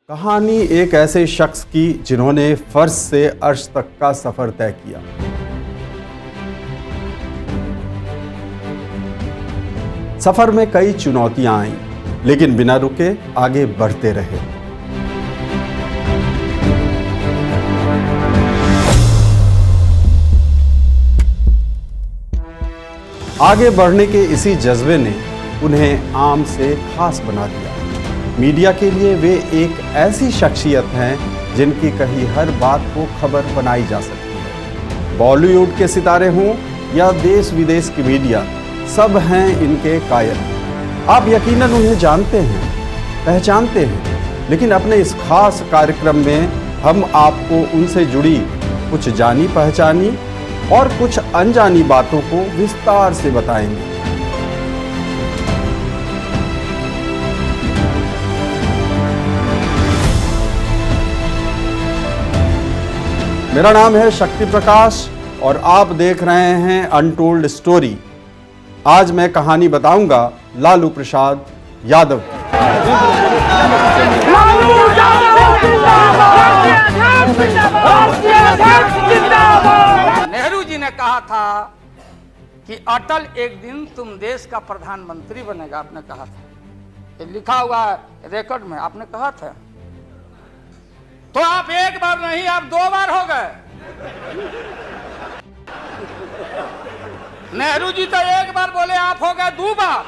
कहानी एक ऐसे शख्स की जिन्होंने फर्श से अर्श तक का सफर तय किया। सफर में कई चुनौतियां आईं, लेकिन बिना रुके आगे बढ़ते रहे। आगे बढ़ने के इसी जज्बे ने उन्हें आम से खास बना दिया। मीडिया के लिए वे एक ऐसी शख्सियत हैं जिनकी कही हर बात को खबर बनाई जा सकती है। बॉलीवुड के सितारे हों या देश विदेश की मीडिया, सब हैं इनके कायल। आप यकीनन उन्हें जानते हैं, पहचानते हैं, लेकिन अपने इस खास कार्यक्रम में हम आपको उनसे जुड़ी कुछ जानी पहचानी और कुछ अनजानी बातों को विस्तार से बताएंगे। मेरा नाम है शक्ति प्रकाश और आप देख रहे हैं अनटोल्ड स्टोरी। आज मैं कहानी बताऊंगा लालू प्रसाद यादव की। नेहरू जी ने कहा था कि अटल एक दिन तुम देश का प्रधानमंत्री बनेगा। आपने कहा था, ये लिखा हुआ है रिकॉर्ड में, आपने कहा था। तो आप एक बार नहीं, आप 2 बार हो गए। नेहरू जी तो एक बार बोले, आप हो गए 2 बार।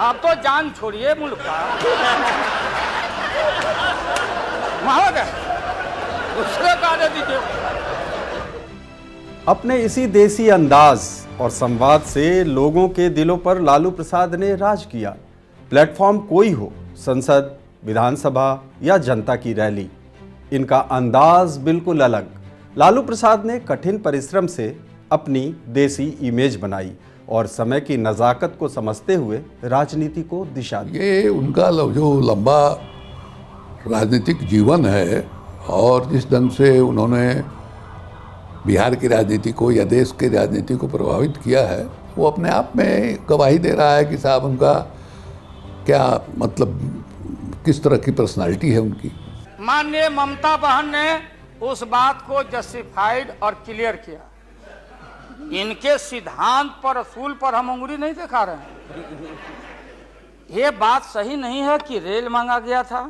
आप तो जान छोड़िए मुल्क का। महोदय दूसरे का दे दीजिए। अपने इसी देसी अंदाज और संवाद से लोगों के दिलों पर लालू प्रसाद ने राज किया। प्लेटफॉर्म कोई हो, संसद, विधानसभा या जनता की रैली, इनका अंदाज बिल्कुल अलग। लालू प्रसाद ने कठिन परिश्रम से अपनी देसी इमेज बनाई और समय की नज़ाकत को समझते हुए राजनीति को दिशा दी। ये उनका जो लंबा राजनीतिक जीवन है और जिस ढंग से उन्होंने बिहार की राजनीति को या देश की राजनीति को प्रभावित किया है, वो अपने आप में गवाही दे रहा है कि साहब उनका क्या मतलब, किस तरह की पर्सनालिटी है उनकी। माननीय ममता बहन ने उस बात को जस्टिफाइड और क्लियर किया। इनके सिद्धांत पर, असूल पर हम उंगली नहीं दिखा रहे हैं। ये बात सही नहीं है कि रेल मांगा गया था।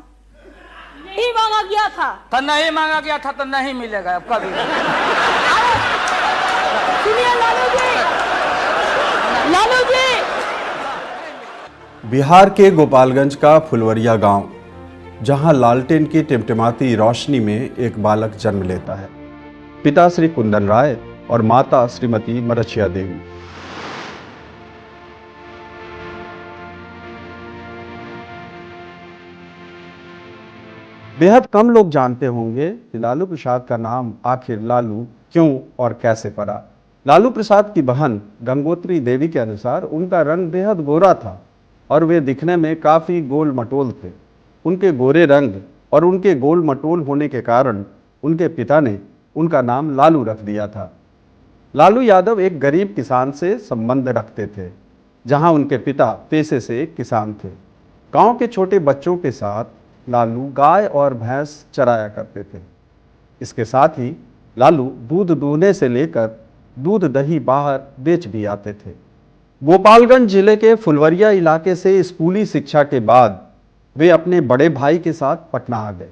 नहीं मांगा गया था तो नहीं मांगा गया था तो नहीं मिलेगा अब कभी। सुनिए लालू जी, लालू जी। बिहार के गोपालगंज का फुलवरिया गांव, जहां लालटेन की टिमटिमाती रोशनी में एक बालक जन्म लेता है। पिता श्री कुंदन राय और माता श्रीमती मरछिया देवी। बेहद कम लोग जानते होंगे कि लालू प्रसाद का नाम आखिर लालू क्यों और कैसे पड़ा। लालू प्रसाद की बहन गंगोत्री देवी के अनुसार उनका रंग बेहद गोरा था और वे दिखने में काफ़ी गोल मटोल थे। उनके गोरे रंग और उनके गोल मटोल होने के कारण उनके पिता ने उनका नाम लालू रख दिया था। लालू यादव एक गरीब किसान से संबंध रखते थे, जहां उनके पिता पेशे से एक किसान थे। गांव के छोटे बच्चों के साथ लालू गाय और भैंस चराया करते थे। इसके साथ ही लालू दूध दूहने से लेकर दूध दही बाहर बेच भी आते थे। गोपालगंज जिले के फुलवरिया इलाके से स्कूली शिक्षा के बाद वे अपने बड़े भाई के साथ पटना आ गए,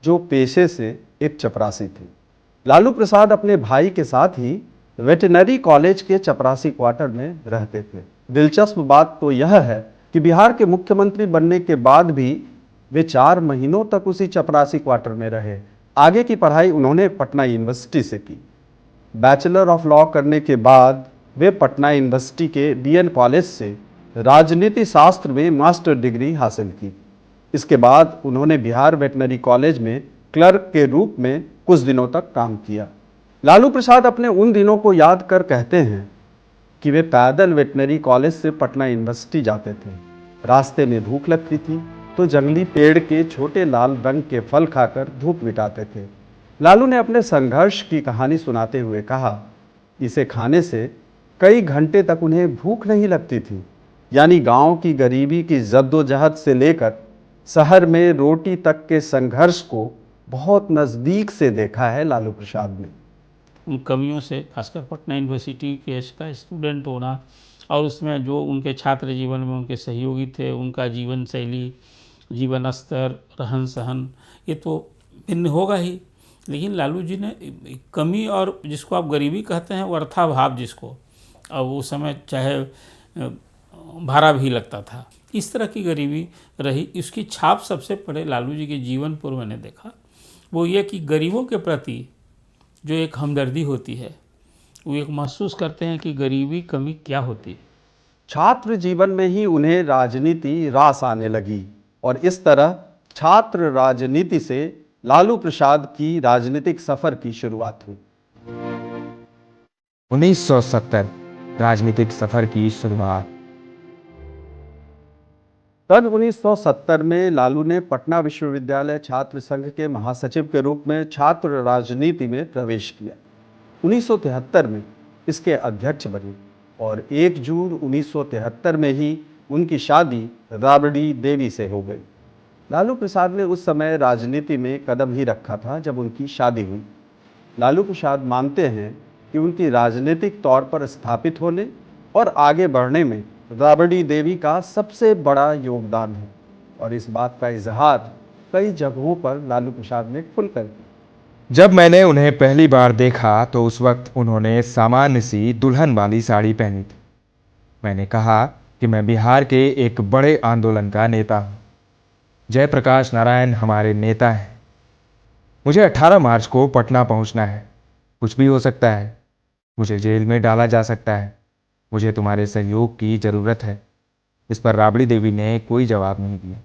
जो पेशे से एक चपरासी थे। लालू प्रसाद अपने भाई के साथ ही वेटरनरी कॉलेज के चपरासी क्वार्टर में रहते थे। दिलचस्प बात तो यह है कि बिहार के मुख्यमंत्री बनने के बाद भी वे 4 महीनों तक उसी चपरासी क्वार्टर में रहे। आगे की पढ़ाई उन्होंने पटना यूनिवर्सिटी से की। बैचलर ऑफ लॉ करने के बाद वे पटना यूनिवर्सिटी के डीएन कॉलेज से राजनीति शास्त्र में मास्टर डिग्री हासिल की। इसके बाद उन्होंने बिहार वेटरनरी कॉलेज में क्लर्क के रूप में कुछ दिनों तक काम किया। लालू प्रसाद अपने उन दिनों को याद कर कहते हैं कि वे पैदल वेटरनरी कॉलेज से पटना यूनिवर्सिटी जाते थे। रास्ते में भूख लगती थी तो जंगली पेड़ के छोटे लाल रंग के फल खाकर भूख मिटाते थे। लालू ने अपने संघर्ष की कहानी सुनाते हुए कहा, इसे खाने से कई घंटे तक उन्हें भूख नहीं लगती थी। यानी गांव की गरीबी की जद्दोजहद से लेकर शहर में रोटी तक के संघर्ष को बहुत नज़दीक से देखा है लालू प्रसाद ने। उन कवियों से, खासकर पटना यूनिवर्सिटी के का स्टूडेंट होना और उसमें जो उनके छात्र जीवन में उनके सहयोगी थे, उनका जीवन शैली, जीवन स्तर, रहन सहन, ये तो भिन्न होगा ही। लेकिन लालू जी ने कमी और जिसको आप गरीबी कहते हैं, अर्थाभाव जिसको, अब उस समय चाहे भाड़ा भी लगता था, इस तरह की गरीबी रही। इसकी छाप सबसे पहले लालू जी के जीवन पर मैंने देखा, वो ये कि गरीबों के प्रति जो एक हमदर्दी होती है, वो एक महसूस करते हैं कि गरीबी कमी क्या होती है। छात्र जीवन में ही उन्हें राजनीति रास आने लगी और इस तरह छात्र राजनीति से लालू प्रसाद की राजनीतिक सफर की शुरुआत हुई। 1970 राजनीतिक सफर की शुरुआत। सन 1970 में लालू ने पटना विश्वविद्यालय छात्र संघ के महासचिव के रूप में छात्र राजनीति में प्रवेश किया। 1973 में इसके अध्यक्ष बने और 1 जून 1973 में ही उनकी शादी राबड़ी देवी से हो गई। लालू प्रसाद ने उस समय राजनीति में कदम ही रखा था जब उनकी शादी हुई। लालू प्रसाद मानते हैं कि उनकी राजनीतिक तौर पर स्थापित होने और आगे बढ़ने में राबड़ी देवी का सबसे बड़ा योगदान है और इस बात का इजहार कई जगहों पर लालू प्रसाद ने खुलकर किया। जब मैंने उन्हें पहली बार देखा तो उस वक्त उन्होंने सामान्य सी दुल्हन वाली साड़ी पहनी थी। मैंने कहा कि मैं बिहार के एक बड़े आंदोलन का नेता हूँ। जयप्रकाश नारायण हमारे नेता हैं। मुझे 18 मार्च को पटना पहुँचना है। कुछ भी हो सकता है, मुझे जेल में डाला जा सकता है। मुझे तुम्हारे सहयोग की ज़रूरत है। इस पर राबड़ी देवी ने कोई जवाब नहीं दिया।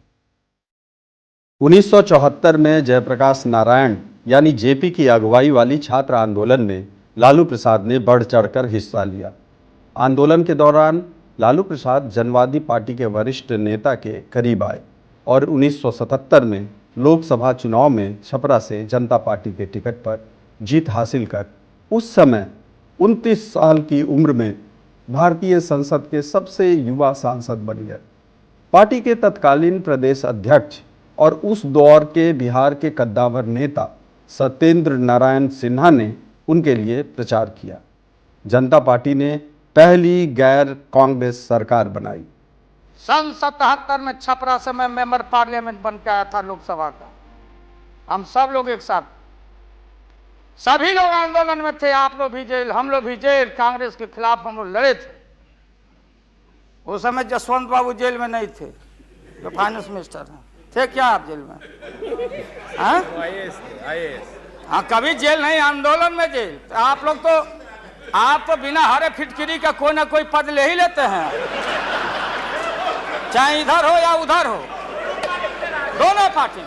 1974 में जयप्रकाश नारायण यानी जेपी की अगुवाई वाली छात्र आंदोलन में लालू प्रसाद ने बढ़ चढ़कर हिस्सा लिया। आंदोलन के दौरान लालू प्रसाद जनवादी पार्टी के वरिष्ठ नेता के करीब आए और 1977 में लोकसभा चुनाव में छपरा से जनता पार्टी के टिकट पर जीत हासिल कर उस समय 29 साल की उम्र में भारतीय संसद के सबसे युवा सांसद बन गए। पार्टी के तत्कालीन प्रदेश अध्यक्ष और उस दौर के बिहार के कद्दावर नेता सत्येंद्र नारायण सिन्हा ने उनके लिए प्रचार किया। जनता पार्टी ने पहली गैर कांग्रेस सरकार बनाई। सन 77 में छपरा से मैं मेंबर पार्लियामेंट बन के आया था लोकसभा का। हम सब लोग एक साथ, सभी लोग आंदोलन में थे। आप लोग भी जेल, हम लोग भी जेल। कांग्रेस के खिलाफ हम लोग लड़े थे। उस समय जसवंत बाबू जेल में नहीं थे, जो फाइनेंस मिनिस्टर हैं। थे क्या आप जेल में? हाँ, हाँ, कभी जेल नहीं, आंदोलन में जेल। तो आप लोग तो बिना हरे फिटकिरी का कोई ना कोई पद ले ही लेते हैं, चाहे इधर हो या उधर हो, दोनों पार्टी।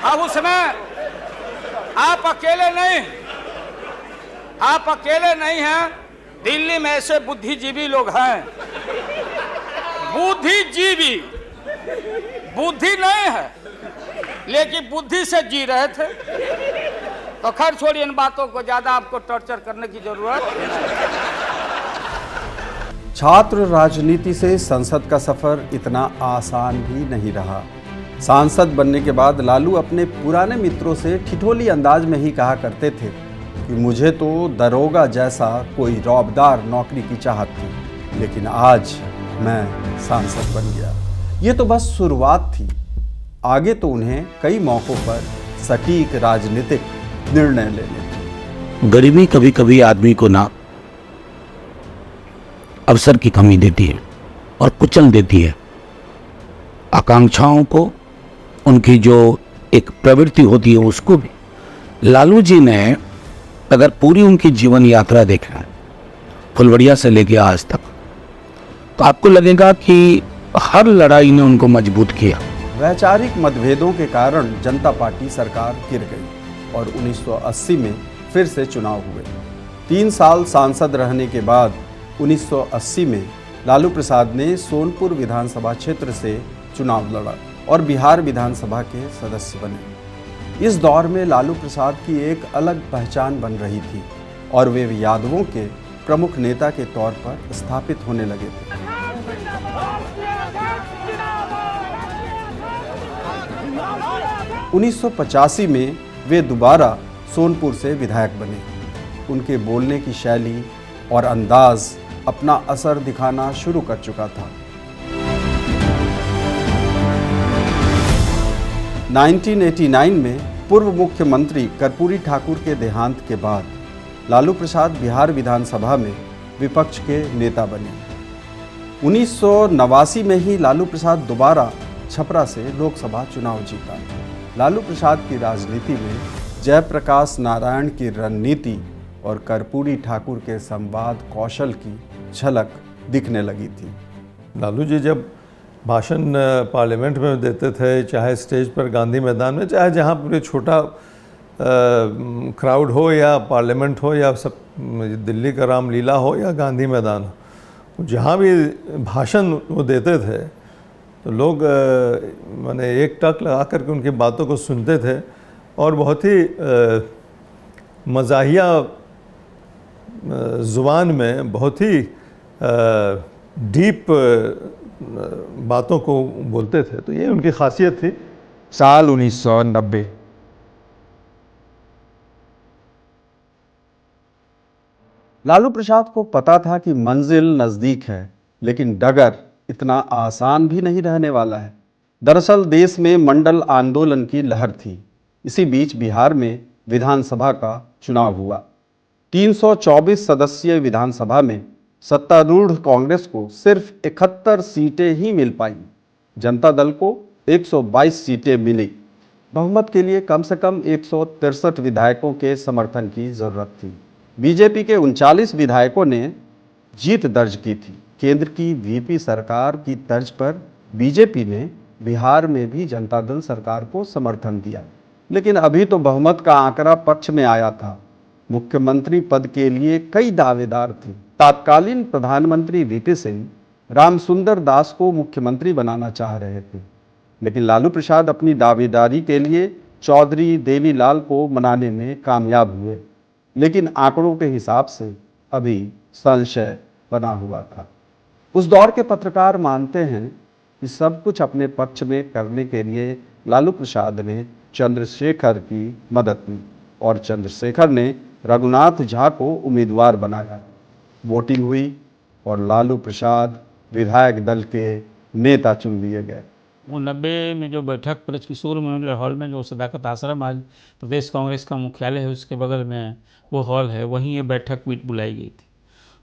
अब उसमें आप अकेले नहीं हैं। दिल्ली में ऐसे बुद्धिजीवी लोग हैं, बुद्धिजीवी, बुद्धि नहीं है लेकिन बुद्धि से जी रहे थे। तो खैर छोड़िए इन बातों को, ज्यादा आपको टॉर्चर करने की जरूरत नहीं। छात्र राजनीति से संसद का सफर इतना आसान भी नहीं रहा। सांसद बनने के बाद लालू अपने पुराने मित्रों से ठिठोली अंदाज में ही कहा करते थे कि मुझे तो दरोगा जैसा कोई रौबदार नौकरी की चाहत थी, लेकिन आज मैं सांसद बन गया। ये तो बस शुरुआत थी, आगे तो उन्हें कई मौकों पर सटीक राजनीतिक निर्णय लेने थे। गरीबी कभी कभी आदमी को ना अवसर की कमी देती है और कुचल देती है। आकांक्षाओं को, उनकी जो एक प्रवृत्ति होती है उसको भी। लालू जी ने अगर पूरी उनकी जीवन यात्रा देखा है, फुलवड़िया से लेके आज तक, तो आपको लगेगा कि हर लड़ाई ने उनको मजबूत किया। वैचारिक मतभेदों के कारण जनता पार्टी सरकार गिर गई और 1980 में फिर से चुनाव हुए। 3 साल सांसद रहने के बाद 1980 में लालू प्रसाद ने सोनपुर विधानसभा क्षेत्र से चुनाव लड़ा और बिहार विधानसभा के सदस्य बने। इस दौर में लालू प्रसाद की एक अलग पहचान बन रही थी और वे यादवों के प्रमुख नेता के तौर पर स्थापित होने लगे थे। 1985 में वे दोबारा सोनपुर से विधायक बने। उनके बोलने की शैली और अंदाज अपना असर दिखाना शुरू कर चुका था। 1989 में पूर्व मुख्यमंत्री कर्पूरी ठाकुर के देहांत के बाद लालू प्रसाद बिहार विधानसभा में विपक्ष के नेता बने। 1989 में ही लालू प्रसाद दोबारा छपरा से लोकसभा चुनाव जीता। लालू प्रसाद की राजनीति में जयप्रकाश नारायण की रणनीति और कर्पूरी ठाकुर के संवाद कौशल की झलक दिखने लगी थी। लालू जी जब भाषण पार्लियामेंट में देते थे, चाहे स्टेज पर गांधी मैदान में, चाहे जहाँ पूरे छोटा क्राउड हो या पार्लियामेंट हो या सब दिल्ली का रामलीला हो या गांधी मैदान हो, जहाँ भी भाषण वो देते थे तो लोग माने एक टक लगा करके उनकी बातों को सुनते थे और बहुत ही मज़ाहिया ज़ुबान में बहुत ही डीप बातों को बोलते थे। तो ये उनकी खासियत थी। साल 1990। लालू प्रसाद को पता था कि मंजिल नज़दीक है, लेकिन डगर इतना आसान भी नहीं रहने वाला है। दरअसल देश में मंडल आंदोलन की लहर थी। इसी बीच बिहार में विधानसभा का चुनाव हुआ। 324 सदस्यीय विधानसभा में सत्तारूढ़ कांग्रेस को सिर्फ 71 सीटें ही मिल पाई। जनता दल को 122 सीटें मिली। बहुमत के लिए कम से कम 163 विधायकों के समर्थन की जरूरत थी। बीजेपी के 39 विधायकों ने जीत दर्ज की थी। केंद्र की वीपी सरकार की तर्ज पर बीजेपी ने बिहार में भी जनता दल सरकार को समर्थन दिया, लेकिन अभी तो बहुमत का आंकड़ा पक्ष में आया था। मुख्यमंत्री पद के लिए कई दावेदार थे। तत्कालीन प्रधानमंत्री वीपी सिंह रामसुंदर दास को मुख्यमंत्री बनाना चाह रहे थे, लेकिन लालू प्रसाद अपनी दावेदारी के लिए चौधरी देवीलाल को मनाने में कामयाब हुए। लेकिन आंकड़ों के हिसाब से अभी संशय बना हुआ था। उस दौर के पत्रकार मानते हैं कि सब कुछ अपने पक्ष में करने के लिए लालू प्रसाद ने चंद्रशेखर की मदद की और चंद्रशेखर ने रघुनाथ झा को उम्मीदवार बनाया। वोटिंग हुई और लालू प्रसाद विधायक दल के नेता चुन लिए गए। वो 90 में जो बैठक ब्रजकिशोर मेमोरियल हॉल में, जो सदाकत आश्रम आज प्रदेश कांग्रेस का मुख्यालय है, उसके बगल में वो हॉल है, वहीं ये बैठक बुलाई गई थी।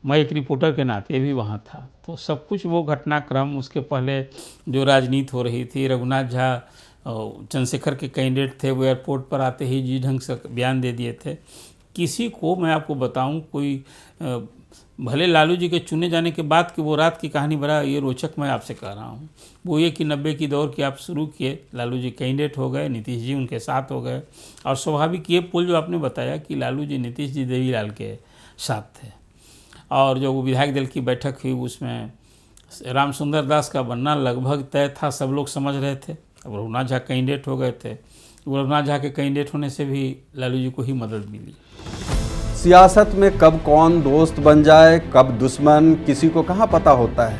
मैं एक रिपोर्टर के नाते भी वहाँ था। तो सब कुछ वो घटनाक्रम, उसके पहले जो राजनीति हो रही थी, रघुनाथ झा चंद्रशेखर के कैंडिडेट थे, वो एयरपोर्ट पर आते ही जी ढंग से बयान दे दिए थे। किसी को मैं आपको बताऊं, कोई भले लालू जी के चुने जाने के बाद की वो रात की कहानी बड़ा ये रोचक मैं आपसे कह रहा हूँ। वो ये कि 90 की दौर की आप शुरू किए, लालू जी कैंडिडेट हो गए, नीतीश जी उनके साथ हो गए, और स्वाभाविक ये पुल जो आपने बताया कि लालू जी नीतीश जी देवीलाल के साथ थे। और जो वो विधायक दल की बैठक हुई उसमें रामसुंदर दास का बनना लगभग तय था, सब लोग समझ रहे थे। अब रघुनाथ झा कैंडिडेट हो गए थे। रघुनाथ झा के कैंडिडेट होने से भी लालू जी को ही मदद मिली। सियासत में कब कौन दोस्त बन जाए, कब दुश्मन, किसी को कहाँ पता होता है।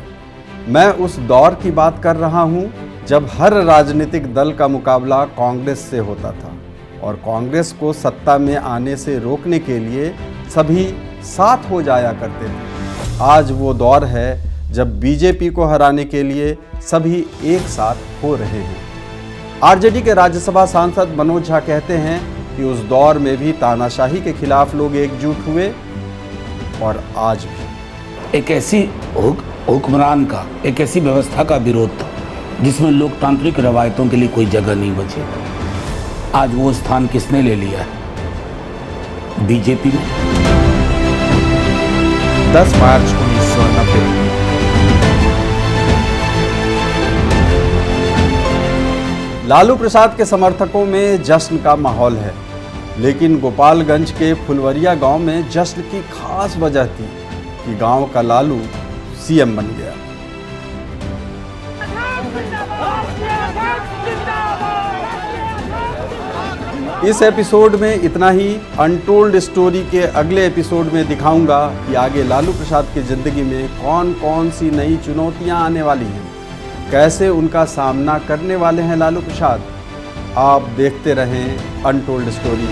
मैं उस दौर की बात कर रहा हूँ जब हर राजनीतिक दल का मुकाबला कांग्रेस से होता था और कांग्रेस को सत्ता में आने से रोकने के लिए सभी साथ हो जाया करते थे। आज वो दौर है जब बीजेपी को हराने के लिए सभी एक साथ हो रहे हैं। आरजेडी के राज्यसभा सांसद मनोज झा कहते हैं कि उस दौर में भी तानाशाही के खिलाफ लोग एकजुट हुए और आज भी। एक ऐसी हुक्मरान का, एक ऐसी व्यवस्था का विरोध था जिसमें लोकतांत्रिक रवायतों के लिए कोई जगह नहीं बची। आज वो स्थान किसने ले लिया है? बीजेपी ने। 10 मार्च 1990। लालू प्रसाद के समर्थकों में जश्न का माहौल है, लेकिन गोपालगंज के फुलवरिया गांव में जश्न की खास वजह थी कि गांव का लालू सीएम बन गया। इस एपिसोड में इतना ही। अनटोल्ड स्टोरी के अगले एपिसोड में दिखाऊंगा कि आगे लालू प्रसाद की जिंदगी में कौन कौन सी नई चुनौतियां आने वाली हैं, कैसे उनका सामना करने वाले हैं लालू प्रसाद। आप देखते रहें अनटोल्ड स्टोरी।